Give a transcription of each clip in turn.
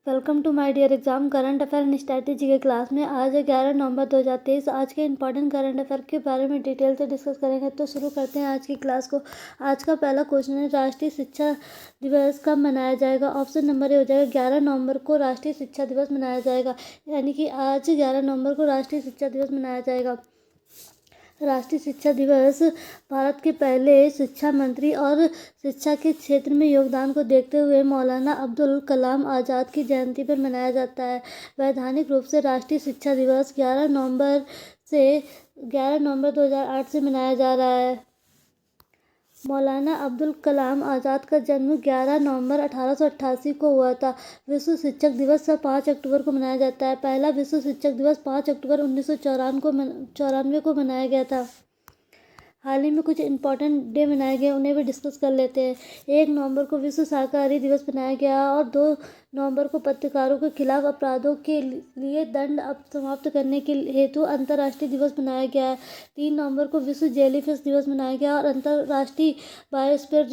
Welcome to my dear exam current affair and strategy के class में आज है 11 नवंबर 2023। आज के इंपॉर्टेंट करंट अफेयर के बारे में डिटेल से डिस्कस करेंगे। तो शुरू करते हैं आज की क्लास को। आज का पहला क्वेश्चन है, राष्ट्रीय शिक्षा दिवस कब मनाया जाएगा? ऑप्शन नंबर ए हो जाएगा 11 नवंबर को राष्ट्रीय शिक्षा दिवस मनाया जाएगा। यानी कि आज 11 नवंबर को राष्ट्रीय शिक्षा दिवस मनाया जाएगा। राष्ट्रीय शिक्षा दिवस भारत के पहले शिक्षा मंत्री और शिक्षा के क्षेत्र में योगदान को देखते हुए मौलाना अब्दुल कलाम आज़ाद की जयंती पर मनाया जाता है। वैधानिक रूप से राष्ट्रीय शिक्षा दिवस 11 नवंबर 2008 से मनाया जा रहा है। मौलाना अब्दुल कलाम आज़ाद का जन्म 11 नवंबर 1888 को हुआ था। विश्व शिक्षक दिवस 5 अक्टूबर को मनाया जाता है। पहला विश्व शिक्षक दिवस 5 अक्टूबर 1994 को मनाया गया था। हाल ही में कुछ इंपॉर्टेंट डे मनाए गए, उन्हें भी डिस्कस कर लेते हैं। 1 नवंबर को विश्व शाकाहारी दिवस मनाया गया और 2 नवंबर को पत्रकारों के खिलाफ अपराधों के लिए दंड समाप्त करने के हेतु अंतर्राष्ट्रीय दिवस मनाया गया है। 3 नवंबर को विश्व जेलीफिश दिवस मनाया गया और अंतर्राष्ट्रीय बायोस्फीयर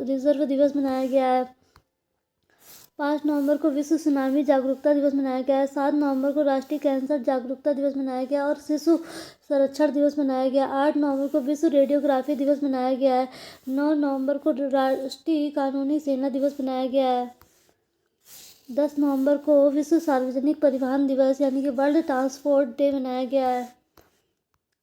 रिजर्व दिवस मनाया गया है। 5 नवंबर को विश्व सुनामी जागरूकता दिवस मनाया गया है। 7 नवंबर को राष्ट्रीय कैंसर जागरूकता दिवस मनाया गया और शिशु संरक्षण दिवस मनाया गया। 8 नवंबर को विश्व रेडियोग्राफी दिवस मनाया गया है। 9 नवंबर को राष्ट्रीय कानूनी सेना दिवस मनाया गया है। 10 नवंबर को विश्व सार्वजनिक परिवहन दिवस यानी कि वर्ल्ड ट्रांसपोर्ट डे मनाया गया है।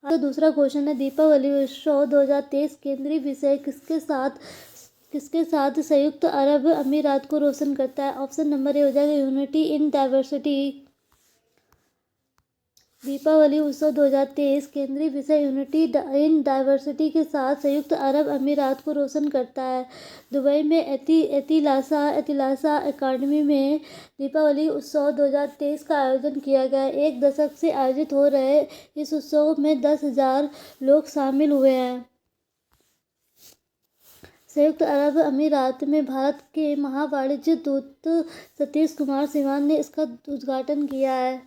तो दूसरा क्वेश्चन है, दीपावली उत्सव 2023 केंद्रीय विषय किसके साथ संयुक्त अरब अमीरात को रोशन करता है? ऑप्शन नंबर ए हो जाएगा यूनिटी इन डाइवर्सिटी। दीपावली उत्सव 2023 केंद्रीय विषय यूनिटी इन डाइवर्सिटी के साथ संयुक्त अरब अमीरात को रोशन करता है। दुबई में एतिलासा एकेडमी में दीपावली उत्सव 2023 का आयोजन किया गया। 1 दशक से आयोजित हो रहे इस उत्सव में 10,000 लोग शामिल हुए हैं। संयुक्त अरब अमीरात में भारत के महावाणिज्य दूत सतीश कुमार सिवान ने इसका उद्घाटन किया है।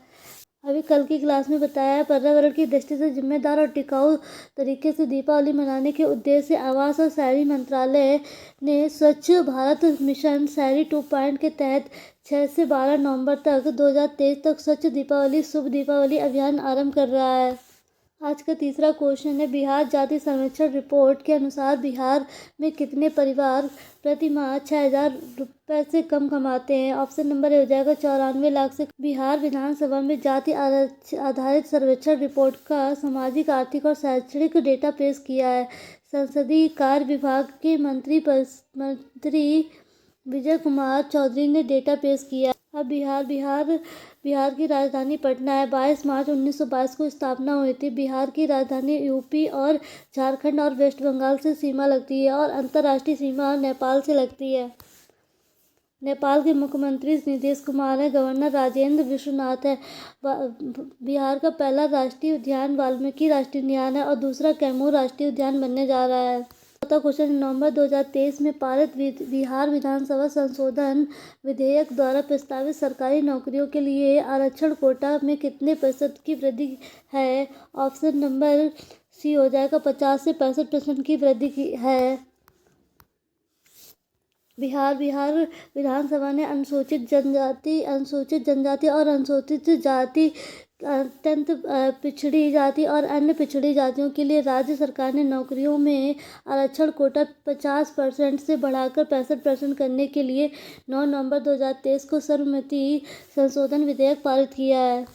अभी कल की क्लास में बताया है, पर्यावरण की दृष्टि से जिम्मेदार और टिकाऊ तरीके से दीपावली मनाने के उद्देश्य से आवास और शहरी मंत्रालय ने स्वच्छ भारत मिशन शहरी 2 के तहत 6 से 12 नवंबर तक 2023 तक स्वच्छ दीपावली शुभ दीपावली अभियान आरंभ कर रहा है। आज का तीसरा क्वेश्चन है, बिहार जाति सर्वेक्षण रिपोर्ट के अनुसार बिहार में कितने परिवार प्रति माह 6,000 रुपये से कम कमाते हैं? ऑप्शन नंबर ए हो जाएगा 94 लाख से। बिहार विधानसभा में जाति आधारित सर्वेक्षण रिपोर्ट का सामाजिक, आर्थिक और शैक्षणिक डेटा पेश किया है। संसदीय कार्य विभाग के मंत्री विजय कुमार चौधरी ने डेटा पेश किया। अब बिहार की राजधानी पटना है। 22 मार्च 1922 को स्थापना हुई थी। बिहार की राजधानी यूपी और झारखंड और वेस्ट बंगाल से सीमा लगती है और अंतर्राष्ट्रीय सीमा नेपाल से लगती है। नेपाल के मुख्यमंत्री नीतीश कुमार है। गवर्नर राजेंद्र विश्वनाथ है। बिहार का पहला राष्ट्रीय उद्यान वाल्मीकि राष्ट्रीय उद्यान है और दूसरा कैमूर राष्ट्रीय उद्यान बनने जा रहा है। चौथा क्वेश्चन, नवंबर 2023 में पारित बिहार विधानसभा संशोधन विधेयक द्वारा प्रस्तावित सरकारी नौकरियों के लिए आरक्षण कोटा में कितने % की वृद्धि है? ऑप्शन नंबर सी हो जाएगा 50 से 65% की वृद्धि है। बिहार विधानसभा ने अनुसूचित जनजाति और अनुसूचित जाति, अत्यंत पिछड़ी जाति और अन्य पिछड़ी जातियों के लिए राज्य सरकार ने नौकरियों में आरक्षण कोटा 50% से बढ़ाकर 65% करने के लिए 9 नवंबर 2023 को सर्वसम्मति संशोधन विधेयक पारित किया है।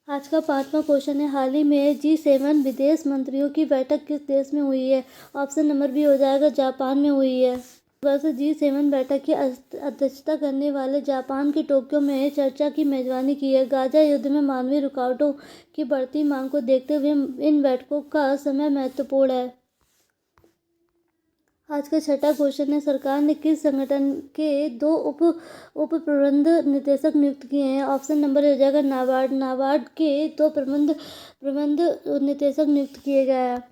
आज का 5वां क्वेश्चन है, हाल ही में G7 विदेश मंत्रियों की बैठक किस देश में हुई है? ऑप्शन नंबर बी हो जाएगा जापान में हुई है। वर्ष G7 बैठक की अध्यक्षता करने वाले जापान के टोक्यो में चर्चा की मेजबानी की है। गाजा युद्ध में मानवीय रुकावटों की बढ़ती मांग को देखते हुए इन बैठकों का समय महत्वपूर्ण है। आज का 6वां क्वेश्चन है, सरकार ने किस संगठन के 2 उप प्रबंध निदेशक नियुक्त किए हैं? ऑप्शन नंबर हो जाएगा नाबार्ड के 2 प्रबंध निदेशक नियुक्त किए गए हैं।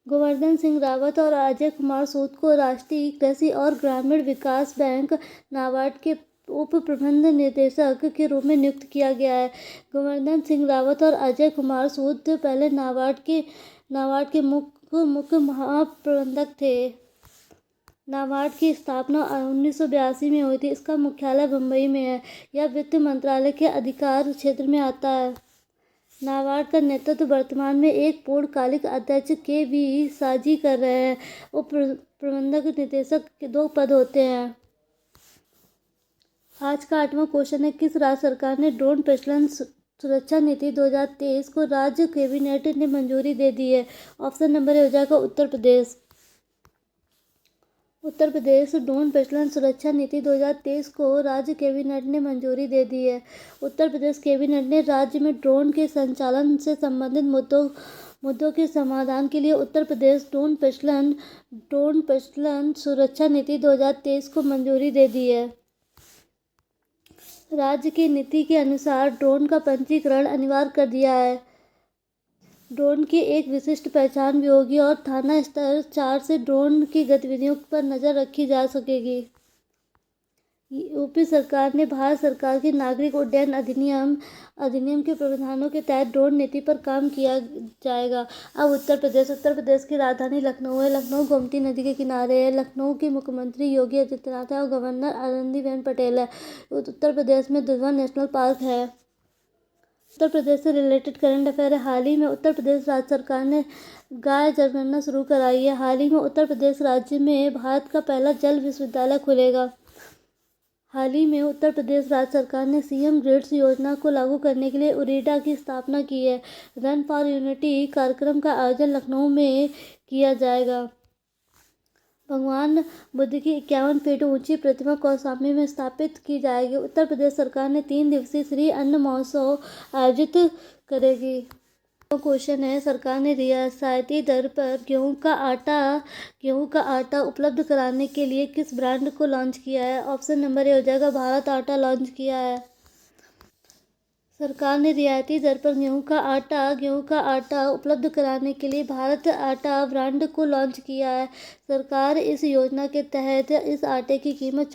गोवर्धन सिंह रावत और अजय कुमार सूद को राष्ट्रीय कृषि और ग्रामीण विकास बैंक नाबार्ड के उप प्रबंध निदेशक के रूप में नियुक्त किया गया है। गोवर्धन सिंह रावत और अजय कुमार सूद पहले नाबार्ड के मुख्य महाप्रबंधक थे। नाबार्ड की स्थापना 1982 में हुई थी। इसका मुख्यालय मुंबई में है। यह वित्त मंत्रालय के अधिकार क्षेत्र में आता है। नाबार्ड का नेतृत्व वर्तमान में एक पूर्णकालिक अध्यक्ष के.वी. साजी कर रहे हैं। उप प्रबंधक निदेशक के 2 पद होते हैं। आज का 8वां क्वेश्चन है, किस राज्य सरकार ने ड्रोन प्रचलन सुरक्षा नीति 2023 को राज्य कैबिनेट ने मंजूरी दे दी है? ऑप्शन नंबर ए हो जाएगा उत्तर प्रदेश। उत्तर प्रदेश ड्रोन प्रचलन सुरक्षा नीति 2023 को राज्य कैबिनेट ने मंजूरी दे दी है। उत्तर प्रदेश कैबिनेट ने राज्य में ड्रोन के संचालन से संबंधित मुद्दों के समाधान के लिए उत्तर प्रदेश ड्रोन प्रचलन सुरक्षा नीति 2023 को मंजूरी दे दी है। राज्य की नीति के अनुसार ड्रोन का पंजीकरण अनिवार्य कर दिया है। ड्रोन की एक विशिष्ट पहचान भी होगी और थाना स्तर 4 से ड्रोन की गतिविधियों पर नजर रखी जा सकेगी। यूपी सरकार ने भारत सरकार के नागरिक उड्डयन अधिनियम के प्रावधानों के तहत ड्रोन नीति पर काम किया जाएगा। अब उत्तर प्रदेश की राजधानी लखनऊ है। लखनऊ गोमती नदी के किनारे है। लखनऊ के मुख्यमंत्री योगी आदित्यनाथ है और गवर्नर आनंदीबेन पटेल है। उत्तर प्रदेश में दुधवा नेशनल पार्क है। उत्तर प्रदेश से रिलेटेड करंट अफेयर है। हाल ही में उत्तर प्रदेश राज्य सरकार ने गाय जनगणना शुरू कराई है। हाल ही में उत्तर प्रदेश राज्य में भारत का पहला जल विश्वविद्यालय खुलेगा। हाल ही में उत्तर प्रदेश राज्य सरकार ने सीएम ग्रिड्स योजना को लागू करने के लिए उरीडा की स्थापना की है। रन फॉर यूनिटी कार्यक्रम का आयोजन लखनऊ में किया जाएगा। भगवान बुद्ध की 51 फीट ऊंची प्रतिमा कौशाम्बी में स्थापित की जाएगी। उत्तर प्रदेश सरकार ने 3 दिवसीय श्री अन्न महोत्सव आयोजित करेगी। क्वेश्चन है, सरकार ने रियायती दर पर गेहूं का आटा उपलब्ध कराने के लिए किस ब्रांड को लॉन्च किया है? ऑप्शन नंबर ए हो जाएगा भारत आटा लॉन्च किया है। सरकार ने रियायती दर पर गेहूं का आटा उपलब्ध कराने के लिए भारत आटा ब्रांड को लॉन्च किया है। सरकार इस योजना के तहत इस आटे की कीमत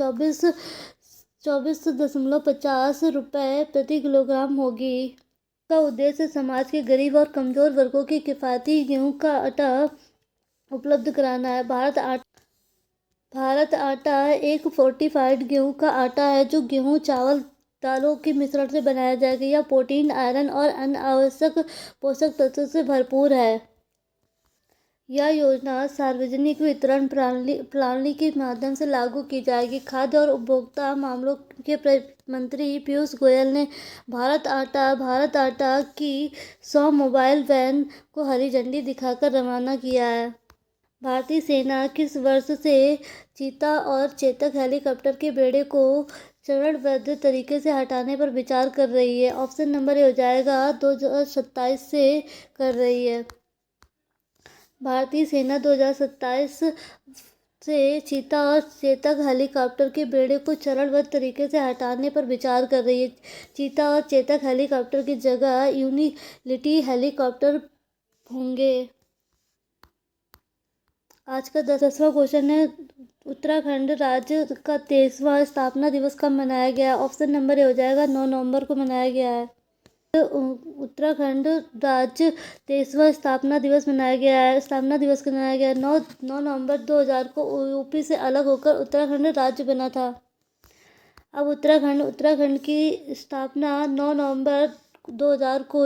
24.50 रुपये प्रति किलोग्राम होगी। का उद्देश्य समाज के गरीब और कमजोर वर्गों की किफायती गेहूं का आटा उपलब्ध कराना है। भारत आटा एक फोर्टिफाइड गेहूं का आटा है जो गेहूं, चावल, दालों के मिश्रण से बनाया जाएगा। यह प्रोटीन, आयरन और अन्य आवश्यक पोषक तत्वों से भरपूर है। यह योजना सार्वजनिक वितरण प्रणाली के माध्यम से लागू की जाएगी। खाद्य और उपभोक्ता मामलों के मंत्री पीयूष गोयल ने भारत आटा की 100 मोबाइल वैन को हरी झंडी दिखाकर रवाना किया है। भारतीय सेना किस वर्ष से चीता और चेतक हेलीकॉप्टर के बेड़े को चरणबद्ध तरीके से हटाने पर विचार कर रही है? ऑप्शन नंबर ए हो जाएगा 2027 से कर रही है। भारतीय सेना 2027 से चीता और चेतक हेलीकॉप्टर के बेड़े को चरणबद्ध तरीके से हटाने पर विचार कर रही है। चीता और चेतक हेलीकॉप्टर की जगह यूटिलिटी हेलीकॉप्टर होंगे। आज का 10वां क्वेश्चन है, उत्तराखंड राज्य का 23वां स्थापना दिवस कब मनाया गया? ऑप्शन नंबर ए हो जाएगा 9 नवंबर को मनाया गया है। उत्तराखंड राज्य 23वां स्थापना दिवस मनाया गया है। 9 नवंबर 2000 को यूपी से अलग होकर उत्तराखंड राज्य बना था। अब उत्तराखंड की स्थापना 9 नवंबर 2000 को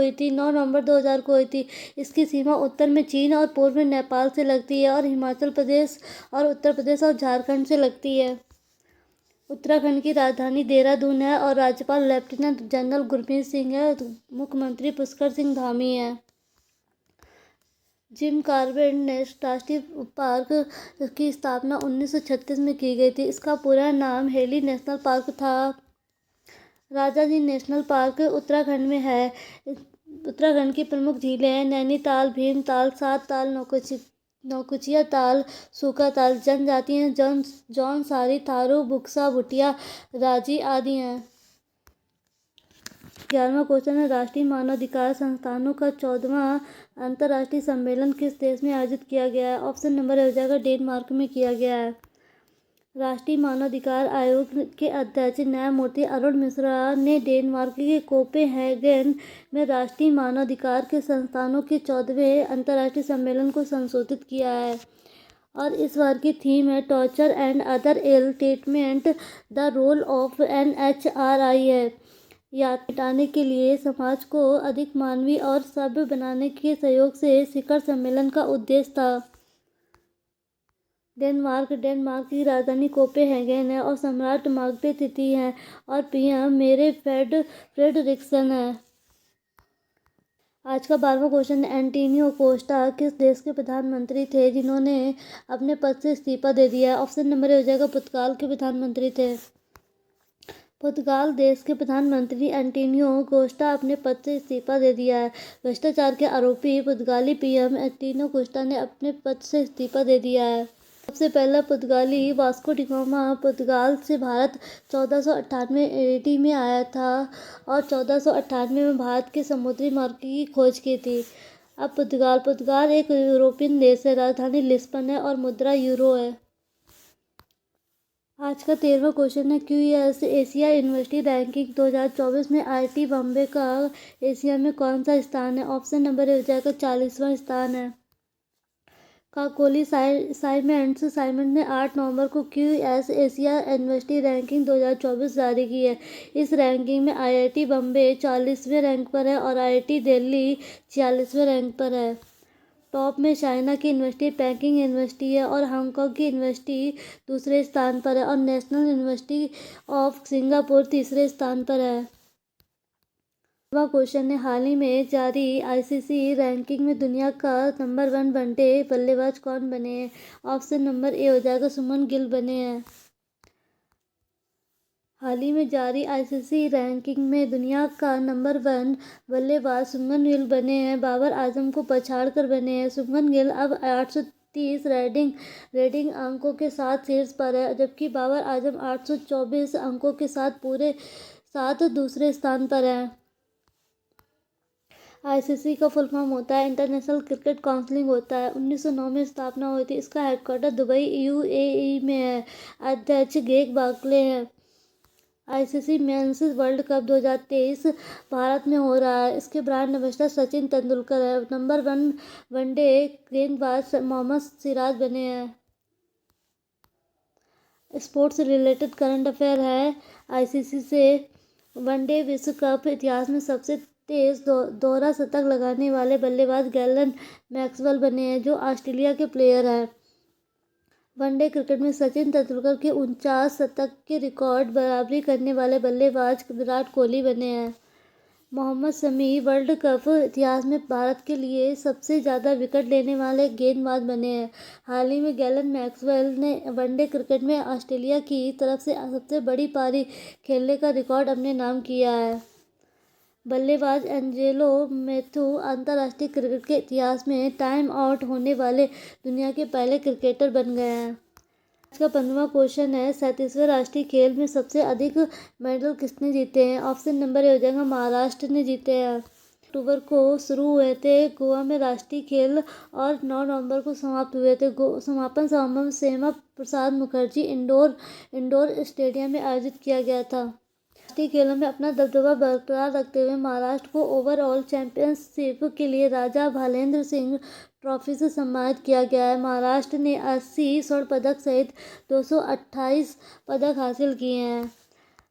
हुई थी। इसकी सीमा उत्तर में चीन और पूर्व में नेपाल से लगती है और हिमाचल प्रदेश और उत्तर प्रदेश और झारखंड से लगती है। उत्तराखंड की राजधानी देहरादून है और राज्यपाल लेफ्टिनेंट जनरल गुरमीत सिंह है। मुख्यमंत्री पुष्कर सिंह धामी है। जिम कॉर्बेट राष्ट्रीय पार्क की स्थापना 1936 में की गई थी। इसका पूरा नाम हेली नेशनल पार्क था। राजाजी नेशनल पार्क उत्तराखंड में है। उत्तराखंड की प्रमुख झीलें हैं नैनीताल, भीमताल, सात ताल, नौकुचिया ताल, सूखा ताल। जनजातियाँ जौनसारी, थारू, बुक्सा, भुटिया, राजी आदि हैं। 11वां क्वेश्चन है, राष्ट्रीय मानवाधिकार संस्थानों का 14वां अंतर्राष्ट्रीय सम्मेलन किस देश में आयोजित किया गया है? ऑप्शन नंबर हो जाएगा डेनमार्क में किया गया है। राष्ट्रीय मानवाधिकार आयोग के अध्यक्ष न्यायमूर्ति अरुण मिश्रा ने डेनमार्क के कोपेनहेगन में राष्ट्रीय मानवाधिकार के संस्थानों के 14वें अंतर्राष्ट्रीय सम्मेलन को संशोधित किया है। और इस बार की थीम है torture and other ill treatment, the role of NHRI है। यातना मिटाने के लिए समाज को अधिक मानवीय और सभ्य बनाने के सहयोग से शिखर सम्मेलन का उद्देश्य था। डेनमार्क की राजधानी कोपेनहेगन है और सम्राट मार्गरेट तृतीय हैं और पीएम मेरे फ्रेडरिक्सन है। आज का 12वां क्वेश्चन, एंटोनियो कोस्टा किस देश के प्रधानमंत्री थे जिन्होंने अपने पद से इस्तीफा दे दिया? ऑप्शन नंबर ए हो जाएगा पुर्तगाल के प्रधानमंत्री थे। पुर्तगाल देश के प्रधानमंत्री एंटोनियो कोस्टा अपने पद से इस्तीफा दे दिया है। भ्रष्टाचार के आरोपी पुर्तगाली पीएम एंटोनियो कोस्टा ने अपने पद से इस्तीफा दे दिया है। सबसे पहला पुर्तगाली वास्को डी गामा पुर्तगाल से भारत 1498 AD में आया था और 1498 में भारत के समुद्री मार्ग की खोज की थी। अब पुर्तगाल एक यूरोपियन देश है। राजधानी लिस्बन है और मुद्रा यूरो है। आज का 13वां क्वेश्चन है, QS एशिया यूनिवर्सिटी रैंकिंग 2024 में IIT बॉम्बे का एशिया में कौन सा स्थान है? ऑप्शन नंबर ए हो जाएगा 40वां स्थान है। काकोली साइमेंट्स ने 8 नवंबर को QS एशिया यूनिवर्सिटी रैंकिंग 2024 जारी की है। इस रैंकिंग में IIT बॉम्बे 40वें रैंक पर है और IIT दिल्ली 46वें रैंक पर है। टॉप में चाइना की यूनिवर्सिटी पेकिंग यूनिवर्सिटी है और हांगकांग की यूनिवर्सिटी दूसरे स्थान पर है और नेशनल यूनिवर्सिटी ऑफ सिंगापुर तीसरे स्थान पर है। वह क्वेश्चन है, हाल ही में जारी ICC रैंकिंग में दुनिया का नंबर 1 वनडे बल्लेबाज कौन बने हैं? ऑप्शन नंबर ए हो जाएगा सुमन गिल बने हैं। हाल ही में जारी ICC रैंकिंग में दुनिया का नंबर 1 बल्लेबाज सुमन गिल बने हैं। बाबर आजम को पछाड़ कर बने हैं। सुमन गिल अब 830 रेटिंग अंकों के साथ शीर्ष पर है, जबकि बाबर आजम 824 अंकों के साथ पूरे साथ दूसरे स्थान पर है। ICC का फुल फॉर्म होता है इंटरनेशनल क्रिकेट काउंसिल होता है। 1909 में स्थापना हुई थी। इसका हेडक्वार्टर दुबई UAE में है। अध्यक्ष ग्रेग बार्कले हैं। ICC mains world cup 2023 Bharat में हो रहा है। इसके ब्रांड एम्बेसडर सचिन तेंदुलकर है। नंबर 1 वनडे गेंदबाज मोहम्मद सिराज बने हैं। स्पोर्ट्स रिलेटेड करंट अफेयर है ICC से। वनडे विश्व कप इतिहास में सबसे तेज दोहरा शतक लगाने वाले बल्लेबाज गैलन मैक्सवेल बने हैं, जो ऑस्ट्रेलिया के प्लेयर हैं। वनडे क्रिकेट में सचिन तेंदुलकर के 49 शतक के रिकॉर्ड बराबरी करने वाले बल्लेबाज विराट कोहली बने हैं। मोहम्मद शमी वर्ल्ड कप इतिहास में भारत के लिए सबसे ज़्यादा विकेट लेने वाले गेंदबाज बने हैं। हाल ही में गैलन मैक्सवेल ने वनडे क्रिकेट में ऑस्ट्रेलिया की तरफ से सबसे बड़ी पारी खेलने का रिकॉर्ड अपने नाम किया है। बल्लेबाज एंजेलो मैथ्यू अंतर्राष्ट्रीय क्रिकेट के इतिहास में टाइम आउट होने वाले दुनिया के पहले क्रिकेटर बन गए हैं। आज का 15वां क्वेश्चन है, 37वें राष्ट्रीय खेल में सबसे अधिक मेडल किसने जीते हैं? ऑप्शन नंबर ए हो जाएगा महाराष्ट्र ने जीते हैं। अक्टूबर को शुरू हुए थे गोवा में राष्ट्रीय खेल और 9 नवंबर को समाप्त हुए थे। समापन समारोह श्यामा प्रसाद मुखर्जी इंडोर स्टेडियम में आयोजित किया गया था। राष्ट्रीय खेलों में अपना दबदबा बरकरार रखते हुए महाराष्ट्र को ओवरऑल चैंपियनशिप के लिए राजा भालेंद्र सिंह ट्रॉफी से सम्मानित किया गया है। महाराष्ट्र ने 80 स्वर्ण पदक सहित 228 पदक हासिल किए हैं।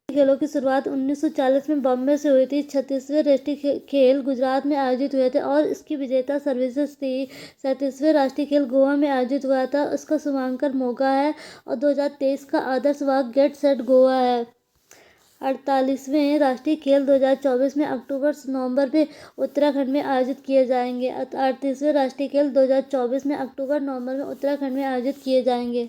खेलों की शुरुआत 1940 में बॉम्बे से हुई थी। 36वें राष्ट्रीय खेल गुजरात में आयोजित हुए थे और इसकी विजेता सर्विसेज थी। 37वें राष्ट्रीय खेल गोवा में आयोजित हुआ था। उसका शुभांकर मोगा है और 2023 का आदर्श वाक्य गेट सेट गोवा है। 48वें राष्ट्रीय खेल 2024 में अक्टूबर से नवंबर में उत्तराखंड में आयोजित किए जाएंगे। 38वें राष्ट्रीय खेल 2024 में अक्टूबर नवंबर में उत्तराखंड में आयोजित किए जाएंगे।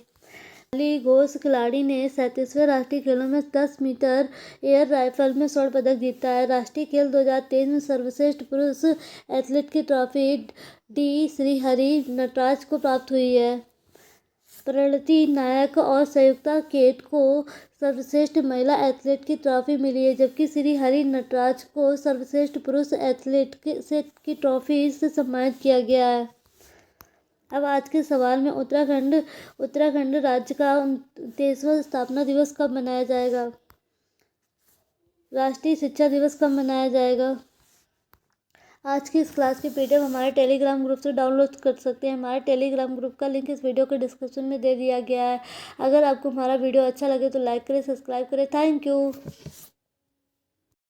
अली घोष खिलाड़ी ने 37वें राष्ट्रीय खेलों में 10 मीटर एयर राइफल में स्वर्ण पदक जीता है। राष्ट्रीय खेल 2023 में सर्वश्रेष्ठ पुरुष एथलीट की ट्रॉफी डी श्रीहरि नटराज को प्राप्त हुई है। प्रणति नायक और संयुक्ता केट को सर्वश्रेष्ठ महिला एथलीट की ट्रॉफी मिली है, जबकि श्रीहरि नटराज को सर्वश्रेष्ठ पुरुष एथलीट की ट्रॉफी से सम्मानित किया गया है। अब आज के सवाल में उत्तराखंड राज्य का 23वां स्थापना दिवस कब मनाया जाएगा? राष्ट्रीय शिक्षा दिवस कब मनाया जाएगा? आज की इस क्लास की पीडीएफ हमारे टेलीग्राम ग्रुप से डाउनलोड कर सकते हैं। हमारे टेलीग्राम ग्रुप का लिंक इस वीडियो के डिस्क्रिप्शन में दे दिया गया है। अगर आपको हमारा वीडियो अच्छा लगे तो लाइक करें, सब्सक्राइब करें। Thank you.